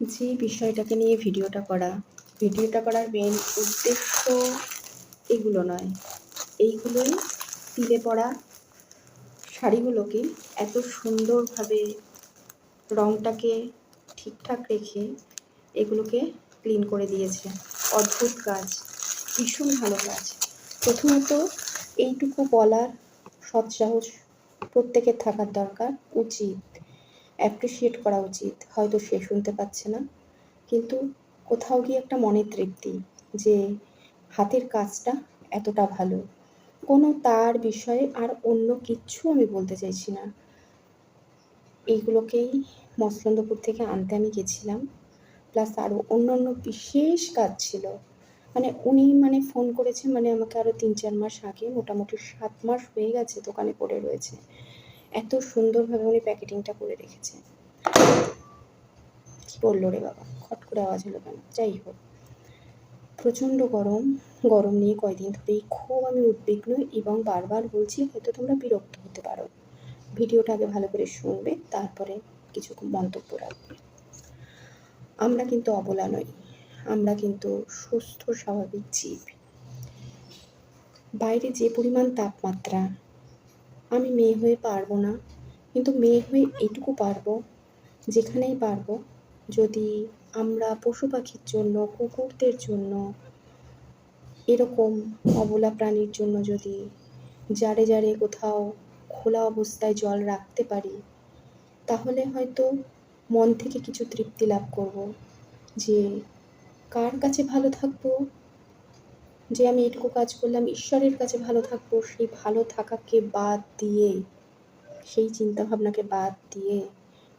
যে বিষয়টাকে নিয়ে ভিডিওটা করার মেন উদ্দেশ্য এগুলো নয়। এইগুলোই পিলে পড়া শাড়িগুলোকে এত সুন্দরভাবে রঙটাকে ঠিকঠাক রেখে এগুলোকে ক্লিন করে দিয়েছে। অদ্ভুত কাজ, ভীষণ ভালো কাজ। প্রথমত এইটুকু বলার সৎসাহস প্রত্যেকের থাকার দরকার, উচিত, অ্যাপ্রিসিয়েট করা উচিত। হয়তো সে শুনতে পাচ্ছে না, কিন্তু কোথাও গিয়ে একটা মনের তৃপ্তি যে হাতের কাজটা এতটা ভালো। কোনো তার বিষয়ে আর অন্য কিচ্ছু আমি বলতে চাইছি না। এইগুলোকেই মসলন্দপুর থেকে আনতে আমি গেছিলাম, প্লাস আরও অন্যান্য বিশেষ কাজ ছিল। উনি ফোন করেছে আমাকে আরও 3-4 মাস আগে, মোটামুটি 7 মাস হয়ে গেছে দোকানে পড়ে রয়েছে। এত সুন্দরভাবে উনি প্যাকেটিংটা করে রেখেছে। কী বললো রে বাবা, খট করে আওয়াজ হলো কেন? যাই হোক, প্রচণ্ড গরম নিয়ে কয়দিন ধরেই খুব আমি উদ্বিগ্ন এবং বারবার বলছি, হয়তো তোমরা বিরক্ত হতে পারো। ভিডিওটা আগে ভালো করে শুনবে, তারপরে কিছু মন্তব্য রাখবে। আমরা কিন্তু অবলা নই, আমরা কিন্তু সুস্থ স্বাভাবিক জীব। বাইরে যে পরিমাণ তাপমাত্রা, আমি মেয়ে হয়ে পারবো না, কিন্তু মেয়ে হয়ে এইটুকু পারবো, যেখানেই পারবো যদি আমরা পশু পাখির জন্য, কুকুরদের জন্য, এরকম অবলা প্রাণীর জন্য যদি জারে জারে কোথাও খোলা অবস্থায় জল রাখতে পারি, তাহলে হয়তো মন থেকে কিছু তৃপ্তি লাভ করব। যে কার কাছে ভালো থাকবো, যে আমি এটুকু কাজ করলাম, ঈশ্বরের কাছে ভালো থাকবো, সেই ভালো থাকাকে বাদ দিয়ে, সেই চিন্তাভাবনাকে বাদ দিয়ে,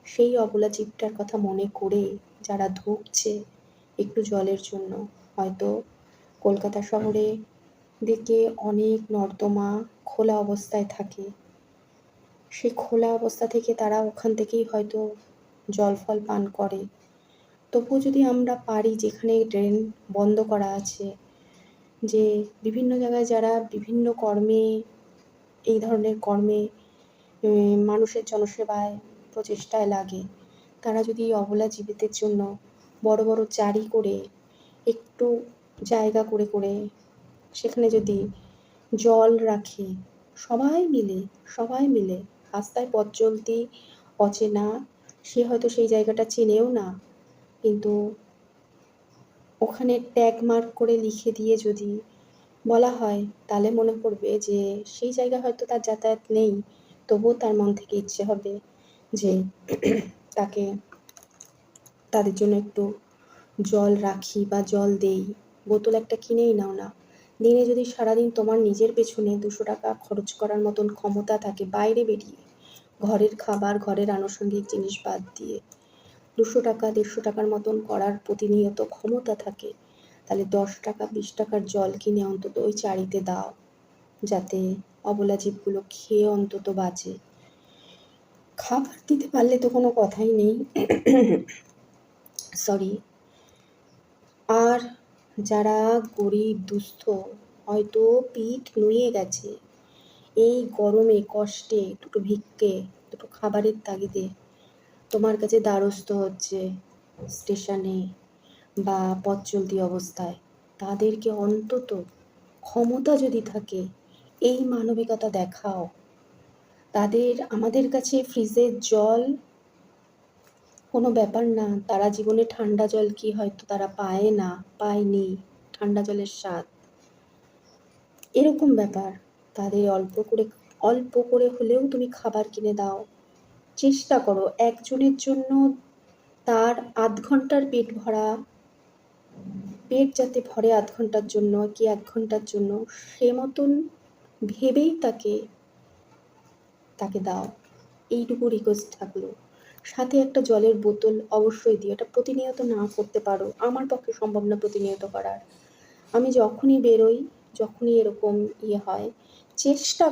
সেই অবলা জীবটার কথা মনে করে যারা ধুঁকছে একটু জলের জন্য, হয়তো কলকাতা শহরে দিকে অনেক নর্দমা খোলা অবস্থায় থাকে, সেই খোলা অবস্থা থেকে তারা ওখান থেকেই হয়তো জল ফল পান করে। তবুও যদি আমরা পারি, যেখানে ড্রেন বন্ধ করা আছে, যে বিভিন্ন জায়গায় যারা বিভিন্ন কর্মে, এই ধরনের কর্মে মানুষের জনসেবায় প্রচেষ্টায় লাগে, তারা যদি অবলা জীবিতের জন্য বড় বড় চারি করে একটু জায়গা করে করে সেখানে যদি জল রাখে, সবাই মিলে রাস্তায় পথ চলতি অচেনা, সে হয়তো সেই জায়গাটা চেনেও না, কিন্তু ওখানে ট্যাগ মার্ক করে লিখে দিয়ে যদি বলা হয়, তাহলে মনে পড়বে যে সেই জায়গা হয়তো তার যাতায়াত নেই, তবুও তার মন থেকে ইচ্ছে হবে যে তাকে, তাদের জন্য একটু জল রাখি বা জল দেই। বোতল একটা কিনেই নাও না, দিনে যদি সারাদিন তোমার নিজের পেছনে 200 টাকা খরচ করার মতন ক্ষমতা থাকে, বাইরে বেরিয়ে ঘরের খাবার, ঘরের আনুষঙ্গিক জিনিস বাদ দিয়ে 200 টাকা 150 টাকার মতন করার প্রতিনিয়ত ক্ষমতা থাকে, তাহলে 10 টাকা 20 টাকার জল কিনে অন্তত ওই চারিতে দাও, যাতে অবলা জীবগুলো খেয়ে অন্তত বাঁচে। খাবার দিতে পারলে তো কোনো কথাই নেই, সরি। আর যারা গরিব দুস্থ, হয়তো পিঠ নুয়ে গেছে এই গরমে কষ্টে, দুটো ভিক্ষে, দুটো খাবারের তাগিদে তোমার কাছে দ্বারস্থ হচ্ছে স্টেশনে বা পথ চলতি অবস্থায়, তাদেরকে অন্তত ক্ষমতা যদি থাকে এই মানবিকতা দেখাও। তাদের, আমাদের কাছে ফ্রিজের জল কোনো ব্যাপার না, তারা জীবনে ঠান্ডা জল কি হয়তো তারা পায়নি ঠান্ডা জলের স্বাদ, এরকম ব্যাপার। তাদের অল্প করে হলেও তুমি খাবার কিনে দাও, চেষ্টা করো একজনের জন্য তার আধ ঘন্টার পেট যাতে ভরে আধ ঘন্টার জন্য কি 1 ঘন্টার জন্য, সে মতন ভেবেই তাকে দাও। এইটুকু রিকোয়েস্ট থাকলো। সাথে একটা জলের বোতল অবশ্যই দিও। এটা প্রতিনিয়ত না করতে পারো, আমার পক্ষে সম্ভব না প্রতিনিয়ত করার। আমি যখনই বেরোই, যখনই এরকম হয়, চেষ্টা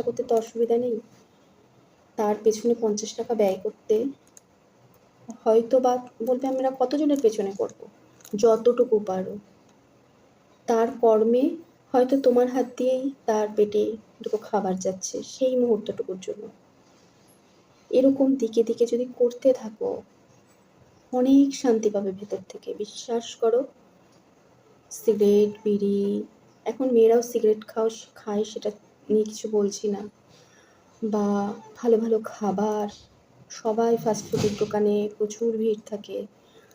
করতে তো অসুবিধা নেই, তার পেছনে 50 টাকা ব্যয় করতে। হয়তো বা বলবে আমরা কতজনের পেছনে করব, যতটুকু পারো। তার কর্মে হয়তো তোমার হাত দিয়েই তার পেটে দুটো খাবার যাচ্ছে সেই মুহূর্তটুকুর জন্য। এরকম দিকে দিকে যদি করতে থাকো, অনেক শান্তি পাবে ভেতর থেকে, বিশ্বাস করো। সিগারেট, বিড়ি, এখন মেয়েরাও সিগারেট খায়, সেটা নিয়ে কিছু বলছি না, বা ভালো ভালো খাবার, সবাই ফাস্টফুডের দোকানে প্রচুর ভিড় থাকে,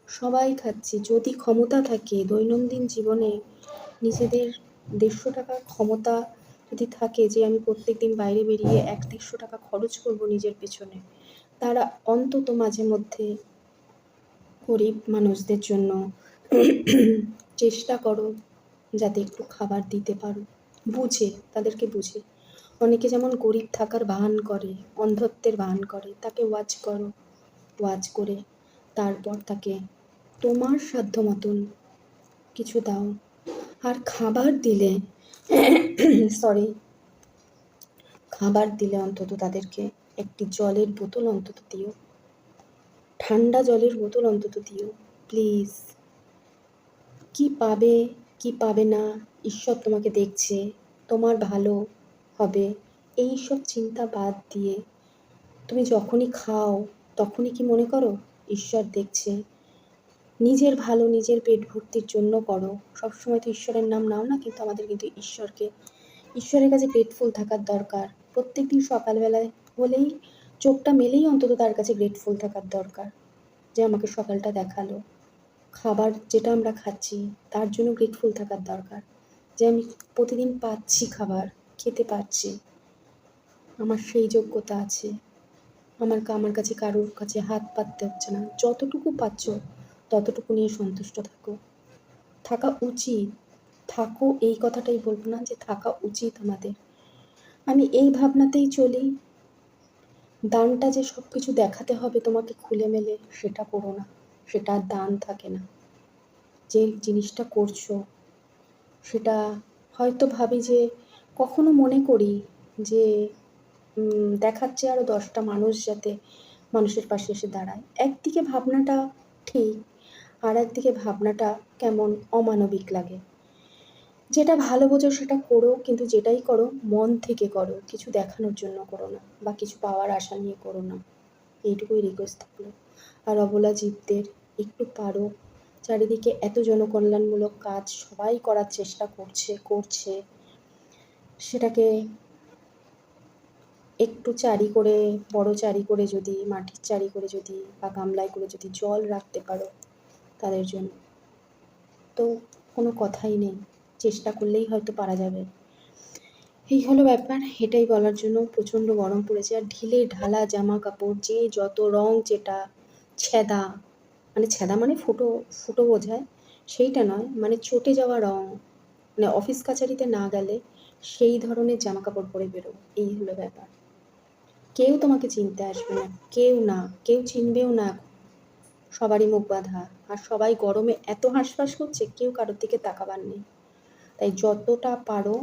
সবাই খাচ্ছি। যদি ক্ষমতা থাকে দৈনন্দিন জীবনে, নিজেদের 150 টাকার ক্ষমতা যদি থাকে যে আমি প্রত্যেকদিন বাইরে বেরিয়ে 100-150 টাকা খরচ করব নিজের পেছনে, তারা অন্তত মাঝে মধ্যে গরিব মানুষদের জন্য চেষ্টা করো যাতে একটু খাবার দিতে পারো, বুঝে, তাদেরকে বুঝে। অনেকে যেমন গরিব থাকার ভান করে, অন্ধত্বের ভান করে, তাকে ওয়াচ করো, ওয়াচ করে তারপর তাকে তোমার সাধ্য মতন কিছু দাও। আর খাবার দিলে সরি খাবার দিলে অন্তত তাদেরকে একটি জলের বোতল অন্তত দিও, ঠান্ডা জলের বোতল অন্তত দিও প্লিজ। কি পাবে কি পাবে না, ঈশ্বর তোমাকে দেখছে, তোমার ভালো হবে এই সব চিন্তা বাদ দিয়ে তুমি যখনই খাও তখনই কি মনে করো ঈশ্বর দেখছে? নিজের ভালো, নিজের পেট ভর্তির জন্য করো। সবসময় তো ঈশ্বরের নাম নাও না, কিন্তু আমাদের কিন্তু ঈশ্বরের কাছে গ্রেটফুল থাকার দরকার। প্রত্যেকদিন সকালবেলায় হলেই, চোখটা মেলেই অন্তত তার কাছে গ্রেটফুল থাকার দরকার যে আমাকে সকালটা দেখালো। খাবার যেটা আমরা খাচ্ছি তার জন্য গ্রেটফুল থাকার দরকার যে আমি প্রতিদিন পাচ্ছি, খাবার খেতে পারছি, আমার সেই যোগ্যতা আছে, আমার কাছে কারোর কাছে হাত পাততে হচ্ছে না। যতটুকু পাচ্ছ ততটুকু নিয়ে সন্তুষ্ট থাকা উচিত। থাকো, এই কথাটাই বলবো না যে থাকা উচিত আমাদের। আমি এই ভাবনাতেই চলি। দানটা যে সব কিছু দেখাতে হবে তোমাকে খুলে মেলে, সেটা করো না, সেটা আর দান থাকে না। যে জিনিসটা করছো সেটা হয়তো ভাবি যে, কখনো মনে করি যে দেখাচ্ছে আরও 10টা মানুষ যাতে মানুষের পাশে এসে দাঁড়ায়। একদিকে ভাবনাটা ঠিক, আর একদিকে ভাবনাটা কেমন অমানবিক লাগে। যেটা ভালো বোঝো সেটা করো, কিন্তু যেটাই করো মন থেকে করো, কিছু দেখানোর জন্য করো না, বা কিছু পাওয়ার আশা নিয়ে করো না। এইটুকুই রিকোয়েস্ট থাকলো। আর অবলা জীবদের একটু পারো, চারিদিকে এত জনকল্যাণমূলক কাজ সবাই করার চেষ্টা করছে, সেটাকে একটু চারি করে, বড় চারি করে যদি, মাটির চারি করে যদি, বা গামলায় করে যদি জল রাখতে পারো তাদের জন্য, তো কোনো কথাই নেই, চেষ্টা করলেই হয়তো পারা যাবে। এই হলো ব্যাপার, এটাই বলার জন্য। প্রচণ্ড গরম পড়েছে, আর ঢিলে ঢালা জামা কাপড়, যে যত রং, যেটা ছেঁদা, মানে ছেঁদা মানে ফুটো ফুটো বোঝায়, সেইটা নয়, মানে চটে যাওয়া রং, মানে অফিস কাছারিতে না গেলে সেই ধরনের জামা কাপড় পরে বেরো। এই হলো ব্যাপার। কেউ তোমাকে চিনতে আসবে না, কেউ না, কেউ চিনবেও না। সবারই মুখ বাঁধা, আর সবাই গরমে এত হাঁসফাঁস করছে, কেউ কারোর দিকে তাকাবার নেই। তাই যতটা পারো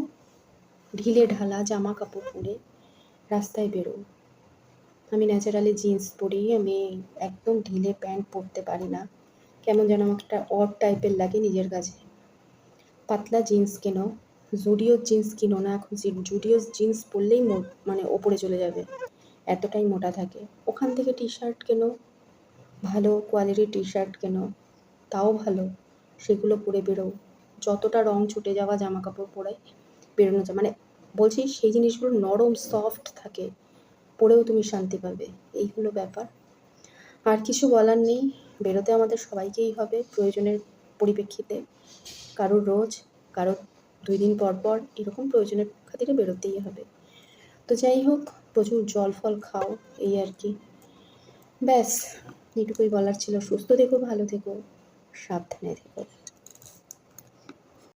ঢিলে ঢালা জামা কাপড় পরে রাস্তায় বেরো। আমি ন্যাচারালি জিন্স পরি, আমি একদম ঢিলে প্যান্ট পরতে পারি না, কেমন যেন আমার একটা অড টাইপের লাগে নিজের কাছে। পাতলা জিন্স কেনো, জুডিওর জিন্স কিনো না, এখন জুডিওর জিন্স পরলেই মানে ওপরে চলে যাবে, এতটাই মোটা থাকে। ওখান থেকে টি শার্ট কেনো, ভালো কোয়ালিটির টি শার্ট কেনো, তাও ভালো, সেগুলো পরে বেরো। যতটা রং ছুটে যাওয়া জামা কাপড় পরে বেরোনো যায়, মানে বলছি সেই জিনিসগুলো নরম সফট থাকে, পরেও তুমি শান্তি পাবে। এই হলো ব্যাপার, আর কিছু বলার নেই। বেরোতে আমাদের সবাইকেই হবে প্রয়োজনের পরিপ্রেক্ষিতে, কারোর রোজ, কারোর 2 দিন পর পর, এরকম প্রয়োজনের খাতিরে বেরোতেই হবে। তো যাই হোক, প্রচুর জল ফল খাও, এই আর কি। ব্যাস, এইটুকুই বলার ছিল। সুস্থ থেকো, ভালো থেকো, সাবধানে থেকো।